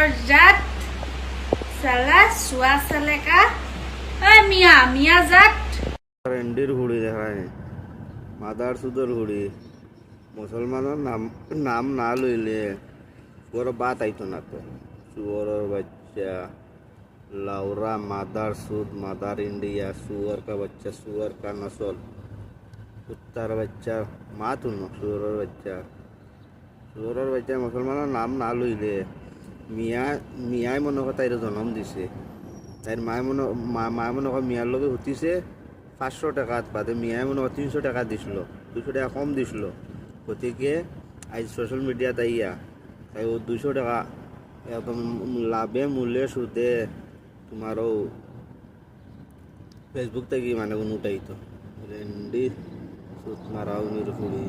সুদর জাত সালা সুয়া সালেকা মিয়া মিয়া জাত এন্ডির হুড়ি দেখায় মাদার সুদর হুড়ি মুসলমানের নাম নাম না লইলে ওর বাত আইতো না তো সুয়রের বাচ্চা লাউরা মাদার সুদ মাদার इंडिया सुअर का बच्चा सुअर का नस्ल कुत्तार बच्चा मातुन সুয়রের বাচ্চা মুসলমানের নাম না লইলে মিয়াই মনে হয় তাইরে জন্ম দিছে তাইর মায় মনে হয় মিয়ার লগে হুতিছে 500 টাকা বাদে মিয়াই মনে হয় 300 টাকা দিছিল 200 টাকা কম দিছিল গতিকে আজ সোশ্যাল মিডিয়াতে আইয়া তাই ও 200 টাকা একদম লাভে মূল্যে সুদে তোমারও ফেসবুক থেকে মানে উঠাইতো সুদ মারাও নির্ভুড়ি